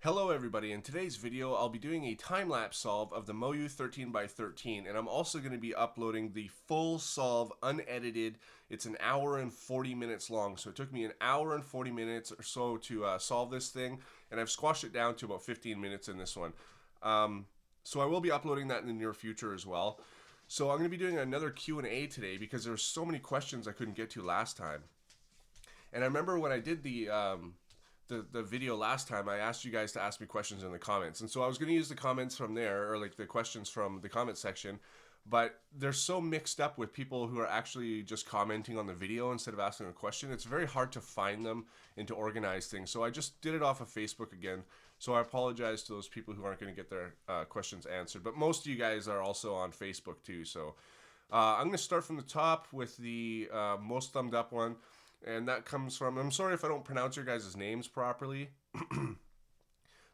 Hello everybody, in today's video I'll be doing a time-lapse solve of the Moyu 13x13, and I'm also going to be uploading the full solve unedited. It's an hour and 40 minutes long, so it took me an hour and 40 minutes or so to solve this thing, and I've squashed it down to about 15 minutes in this one. So I will be uploading that in the near future as well. So I'm going to be doing another Q&A today because there were so many questions I couldn't get to last time. And I remember when I did the video last time, I asked you guys to ask me questions in the comments, and so I was going to use the comments from there, or like the questions from the comment section. But they're so mixed up with people who are actually just commenting on the video instead of asking a question. It's very hard to find them and to organize things. So I just did it off of Facebook again. So I apologize to those people who aren't going to get their questions answered. But most of you guys are also on Facebook too. So I'm going to start from the top with the most thumbed up one. And that comes from, I'm sorry if I don't pronounce your guys' names properly.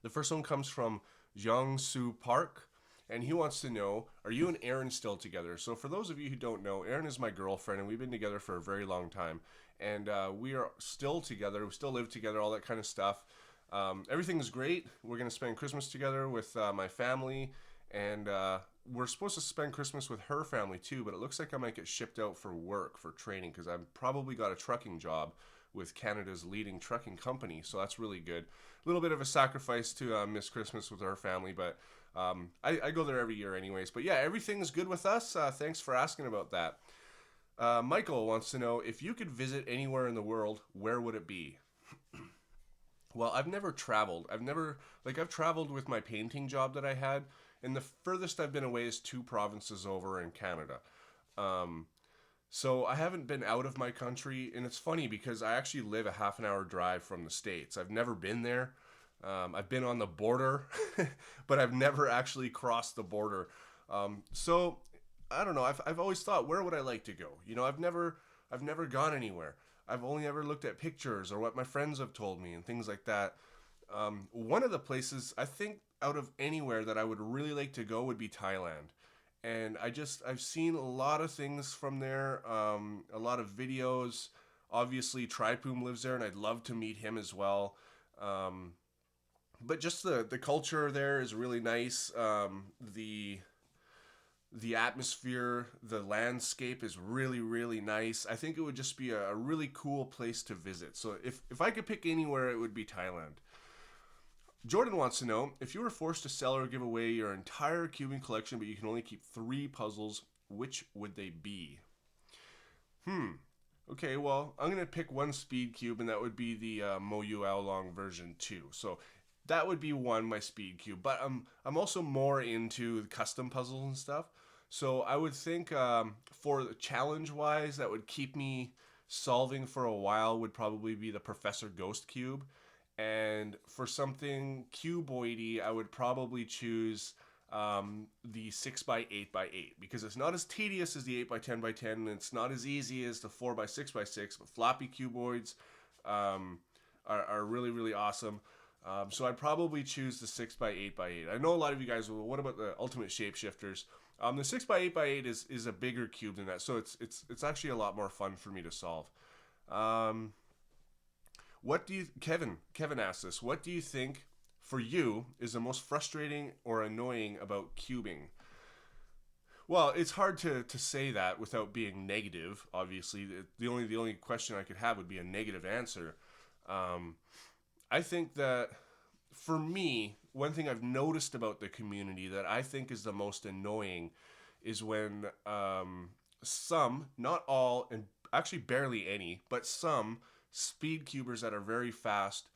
The first one comes from Jiangsu Park, and he wants to know, are you and Erin still together? So for those of you who don't know, Erin is my girlfriend, and we've been together for a very long time. And we are still together, we still live together, all that kind of stuff. Everything's great. We're going to spend Christmas together with my family, and we're supposed to spend Christmas with her family too, but it looks like I might get shipped out for work, for training, because I've probably got a trucking job with Canada's leading trucking company, so that's really good. A little bit of a sacrifice to miss Christmas with her family, but I go there every year anyways. But yeah, everything's good with us. Thanks for asking about that. Michael wants to know, if you could visit anywhere in the world, where would it be? Well, I've never traveled. I've traveled with my painting job that I had, and the furthest I've been away is 2 provinces over in Canada. Um, so I haven't been out of my country, and it's funny because I actually live a half an hour drive from the States. I've never been there. I've been on the border, but I've never actually crossed the border. So I don't know. I've always thought, where would I like to go? You know, I've never gone anywhere. I've only ever looked at pictures or what my friends have told me and things like that. One of the places I think out of anywhere that I would really like to go would be Thailand. And I've seen a lot of things from there, a lot of videos. Obviously, Tripoom lives there, and I'd love to meet him as well. Um, but just the culture there is really nice. The atmosphere, the landscape is really, really nice. I think it would just be a really cool place to visit. So if I could pick anywhere, it would be Thailand. Jordan wants to know, if you were forced to sell or give away your entire cubing collection, but you can only keep 3 puzzles, which would they be? Okay, well, I'm going to pick one speed cube, and that would be the Moyu Aolong version 2. So that would be one, my speed cube. But I'm also more into custom puzzles and stuff. So I would think for challenge-wise, that would keep me solving for a while would probably be the Professor Ghost Cube. And for something cuboidy, I would probably choose the 6x8x8 because it's not as tedious as the 8x10x10, and it's not as easy as the 4x6x6. But floppy cuboids are really, really awesome. So I'd probably choose the 6x8x8. I know a lot of you guys will. What about the Ultimate Shapeshifters? The 6x8x8 is a bigger cube than that, so it's actually a lot more fun for me to solve. What do you, Kevin asked this. What do you think for you is the most frustrating or annoying about cubing? Well, it's hard to say that without being negative. Obviously, the only question I could have would be a negative answer. Um, I think that for me, one thing I've noticed about the community that I think is the most annoying is when some, not all, and actually barely any, but some speed cubers that are very fast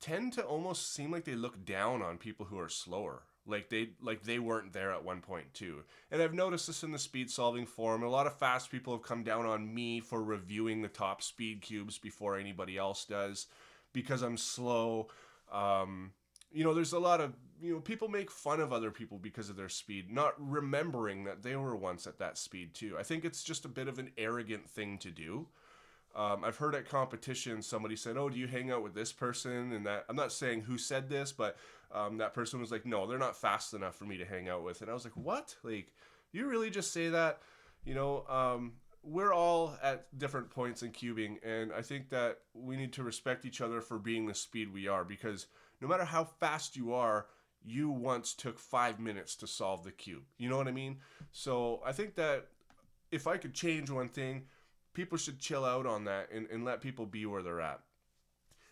tend to almost seem like they look down on people who are slower. Like they weren't there at one point too. And I've noticed this in the speed solving forum. A lot of fast people have come down on me for reviewing the top speed cubes before anybody else does because I'm slow. There's a lot of, people make fun of other people because of their speed, not remembering that they were once at that speed too. I think it's just a bit of an arrogant thing to do. I've heard at competition somebody said, "Oh, do you hang out with this person?" And that, I'm not saying who said this, but that person was like, "No, they're not fast enough for me to hang out with." And I was like, "What? Like, you really just say that?" We're all at different points in cubing, and I think that we need to respect each other for being the speed we are, because no matter how fast you are, you once took 5 minutes to solve the cube. You know what I mean? So I think that if I could change one thing, people should chill out on that and let people be where they're at.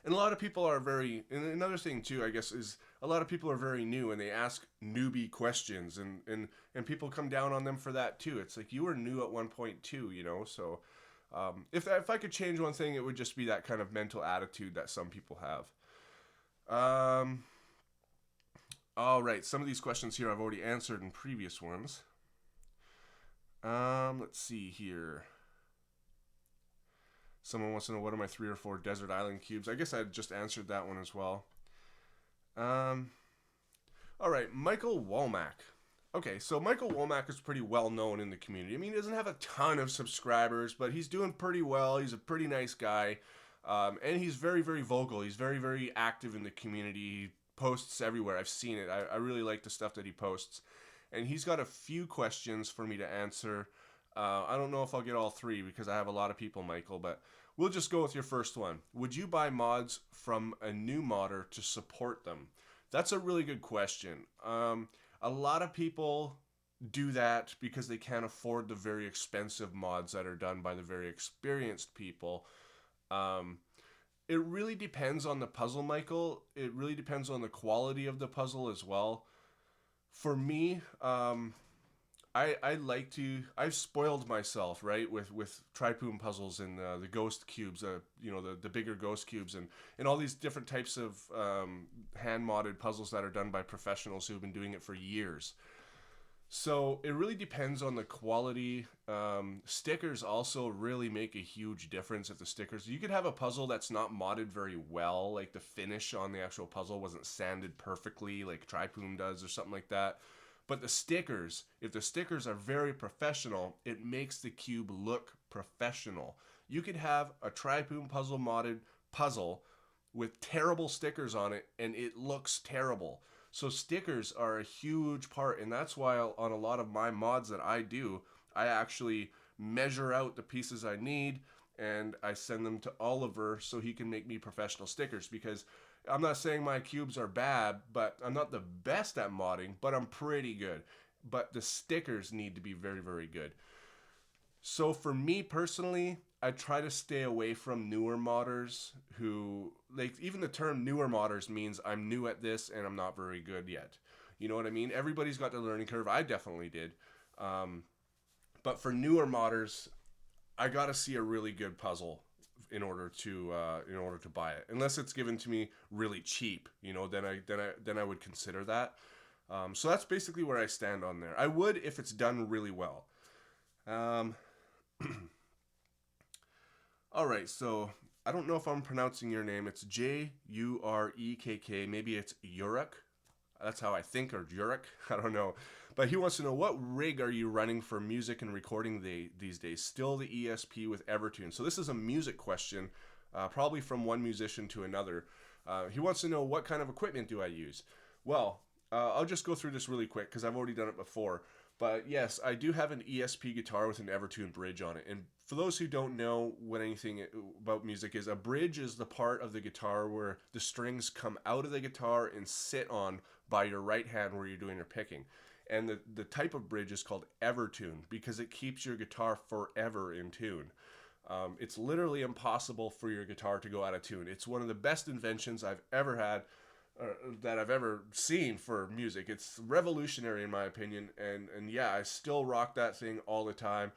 And a lot of people are very, and another thing too, I guess, is a lot of people are very new and they ask newbie questions, and people come down on them for that too. It's like, you were new at one point too, you know? So if I could change one thing, it would just be that kind of mental attitude that some people have. All right, some of these questions here I've already answered in previous ones. Let's see here. Someone wants to know, what are my 3 or 4 desert island cubes? I guess I just answered that one as well. All right, Michael Womack. Okay, so Michael Womack is pretty well known in the community. I mean, he doesn't have a ton of subscribers, but he's doing pretty well. He's a pretty nice guy, and he's very, very vocal. He's very, very active in the community. He posts everywhere. I've seen it. I really like the stuff that he posts. And he's got a few questions for me to answer. I don't know if I'll get all 3 because I have a lot of people, Michael, but we'll just go with your first one. Would you buy mods from a new modder to support them? That's a really good question. A lot of people do that because they can't afford the very expensive mods that are done by the very experienced people. It really depends on the puzzle, Michael. It really depends on the quality of the puzzle as well. For me, I've spoiled myself, right, with Tripoon puzzles and the ghost cubes, the bigger ghost cubes, and all these different types of hand-modded puzzles that are done by professionals who've been doing it for years. So it really depends on the quality. Stickers also really make a huge difference. If the stickers, you could have a puzzle that's not modded very well, like the finish on the actual puzzle wasn't sanded perfectly like Tripoon does or something like that. But the stickers, if the stickers are very professional, it makes the cube look professional. You could have a Tripoon puzzle modded puzzle with terrible stickers on it, and it looks terrible. So stickers are a huge part, and that's why on a lot of my mods that I do, I actually measure out the pieces I need, and I send them to Oliver so he can make me professional stickers, because I'm not saying my cubes are bad, but I'm not the best at modding, but I'm pretty good. But the stickers need to be very, very good. So for me personally, I try to stay away from newer modders who, like, even the term newer modders means I'm new at this and I'm not very good yet. You know what I mean? Everybody's got their learning curve. I definitely did. But for newer modders, I gotta see a really good puzzle in order to buy it. Unless it's given to me really cheap, then I would consider that. So that's basically where I stand on there. I would if it's done really well. All right, so I don't know if I'm pronouncing your name. It's Jurekk. Maybe it's Jurek. That's how I think, or Jurek. I don't know. But he wants to know, what rig are you running for music and recording these days? Still the ESP with Evertune. So this is a music question, probably from one musician to another. He wants to know, what kind of equipment do I use? Well, I'll just go through this really quick because I've already done it before. But yes, I do have an ESP guitar with an Evertune bridge on it. And for those who don't know what anything about music is, a bridge is the part of the guitar where the strings come out of the guitar and sit on by your right hand where you're doing your picking. And the type of bridge is called Evertune because it keeps your guitar forever in tune. It's literally impossible for your guitar to go out of tune. It's one of the best inventions I've ever had, that I've ever seen for music. It's revolutionary in my opinion, and yeah, I still rock that thing all the time.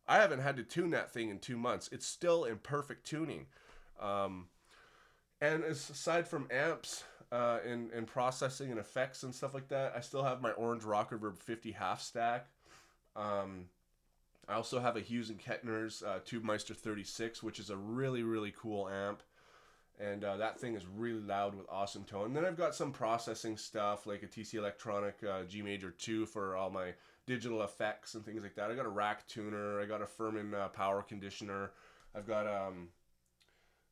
I haven't had to tune that thing in 2 months. It's still in perfect tuning. And aside from amps and processing and effects and stuff like that, I still have my Orange Rock Reverb 50 half stack. I also have a Hughes and Kettner's Tubemeister 36, which is a really, really cool amp. And that thing is really loud with awesome tone. And then I've got some processing stuff like a TC Electronic G Major 2 for all my digital effects and things like that. I got a rack tuner. I got a Furman power conditioner. I've got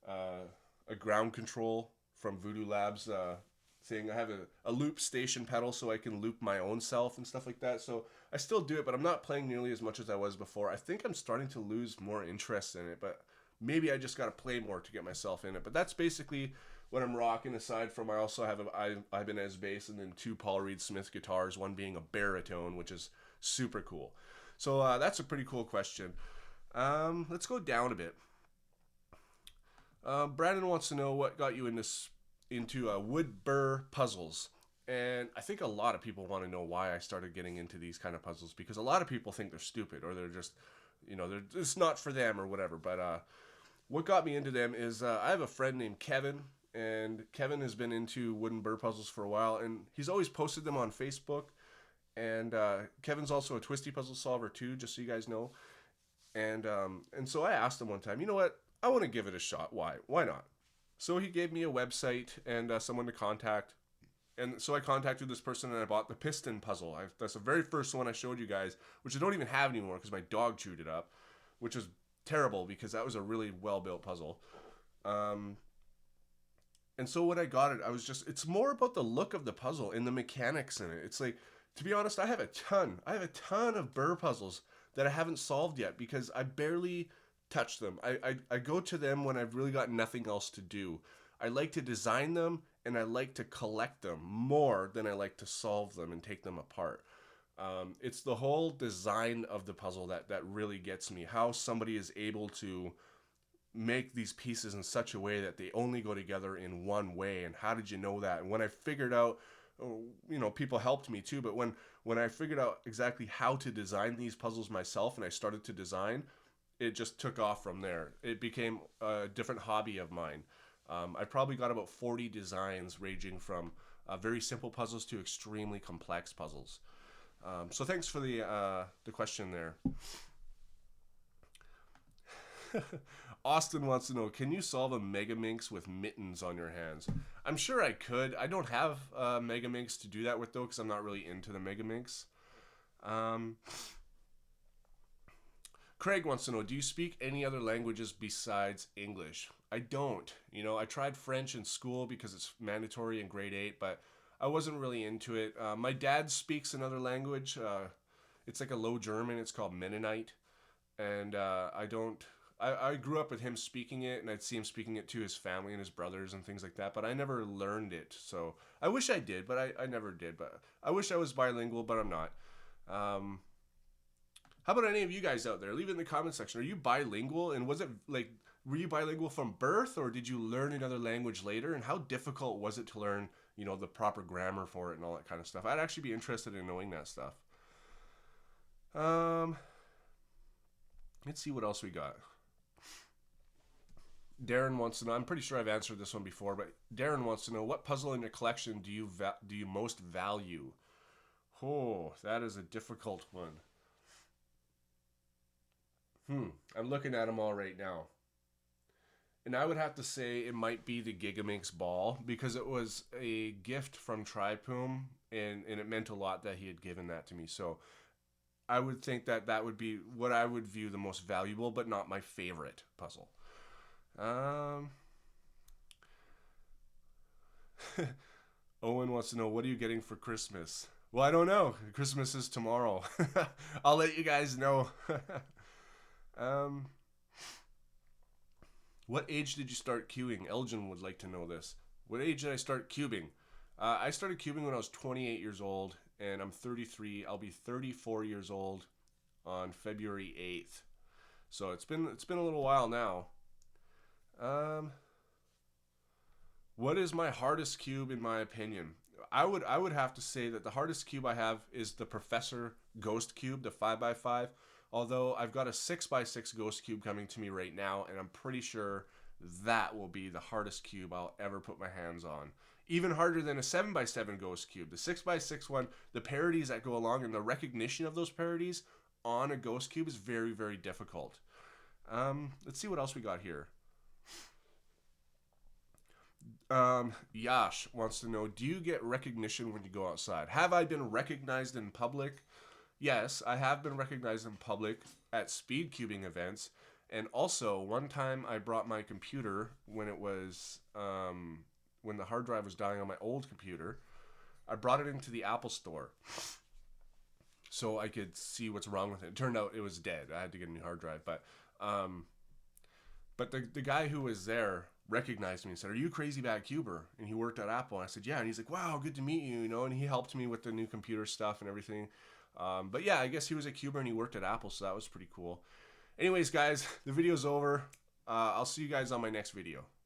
a ground control from Voodoo Labs thing. I have a loop station pedal so I can loop my own self and stuff like that. So I still do it, but I'm not playing nearly as much as I was before. I think I'm starting to lose more interest in it, but maybe I just got to play more to get myself in it. But that's basically what I'm rocking. Aside from, I also have a Ibanez bass and then two Paul Reed Smith guitars, one being a baritone, which is super cool. So that's a pretty cool question. Let's go down a bit. Brandon wants to know what got you into wood burr puzzles. And I think a lot of people want to know why I started getting into these kind of puzzles, because a lot of people think they're stupid, or they're just, it's not for them or whatever. But what got me into them is I have a friend named Kevin, and Kevin has been into wooden burr puzzles for a while, and he's always posted them on Facebook. And Kevin's also a twisty puzzle solver too, just so you guys know. And so I asked him one time, you know what? I want to give it a shot. Why? Why not? So he gave me a website and someone to contact. And so I contacted this person and I bought the piston puzzle. That's the very first one I showed you guys, which I don't even have anymore because my dog chewed it up, which was terrible because that was a really well-built puzzle. And so when I got it, it's more about the look of the puzzle and the mechanics in it. It's like, to be honest, I have a ton of burr puzzles that I haven't solved yet because I barely touch them. I go to them when I've really got nothing else to do. I like to design them and I like to collect them more than I like to solve them and take them apart. It's the whole design of the puzzle that really gets me. How somebody is able to make these pieces in such a way that they only go together in one way, and how did you know that? And when I figured out, people helped me too, but when I figured out exactly how to design these puzzles myself and I started to design, it just took off from there. It became a different hobby of mine. I probably got about 40 designs ranging from very simple puzzles to extremely complex puzzles. So thanks for the question there. Austin wants to know, can you solve a Megaminx with mittens on your hands? I'm sure I could. I don't have Megaminx to do that with, though, because I'm not really into the Megaminx. Craig wants to know, do you speak any other languages besides English? I don't. I tried French in school because it's mandatory in grade 8, but I wasn't really into it. My dad speaks another language. It's like a Low German. It's called Mennonite. And I grew up with him speaking it, and I'd see him speaking it to his family and his brothers and things like that, but I never learned it. So I wish I did, but I never did. But I wish I was bilingual, but I'm not. How about any of you guys out there? Leave it in the comment section. Are you bilingual? And was it like, were you bilingual from birth, or did you learn another language later? And how difficult was it to learn, the proper grammar for it and all that kind of stuff? I'd actually be interested in knowing that stuff. Let's see what else we got. Darren wants to know, I'm pretty sure I've answered this one before, but Darren wants to know, what puzzle in your collection do you most value? Oh, that is a difficult one. I'm looking at them all right now. And I would have to say it might be the Gigaminx ball, because it was a gift from Tripoom, and it meant a lot that he had given that to me. So I would think that would be what I would view the most valuable, but not my favorite puzzle. Owen wants to know, what are you getting for Christmas? Well, I don't know. Christmas is tomorrow. I'll let you guys know. What age did you start cubing? Elgin would like to know this. What age did I start cubing? I started cubing when I was 28 years old, and I'm 33. I'll be 34 years old on February 8th. So it's been a little while now. What is my hardest cube in my opinion? I would have to say that the hardest cube I have is the Professor Ghost Cube, the 5x5. Although I've got a 6x6 Ghost Cube coming to me right now, and I'm pretty sure that will be the hardest cube I'll ever put my hands on. Even harder than a 7x7 Ghost Cube. The 6x6 one, the parodies that go along and the recognition of those parodies on a Ghost Cube is very, very difficult. Let's see what else we got here. Yash wants to know, do you get recognition when you go outside? Have I been recognized in public? Yes, I have been recognized in public at speed cubing events. And also, one time I brought my computer when it was, when the hard drive was dying on my old computer. I brought it into the Apple store so I could see what's wrong with it. It turned out it was dead. I had to get a new hard drive. But the guy who was there recognized me and said, "Are you CrazyBadCuber?" And he worked at Apple. And I said, "Yeah." And he's like, "Wow, good to meet you," you know, and he helped me with the new computer stuff and everything. But yeah, I guess he was a Cuber and he worked at Apple, so that was pretty cool. Anyways, guys, the video's over. I'll see you guys on my next video.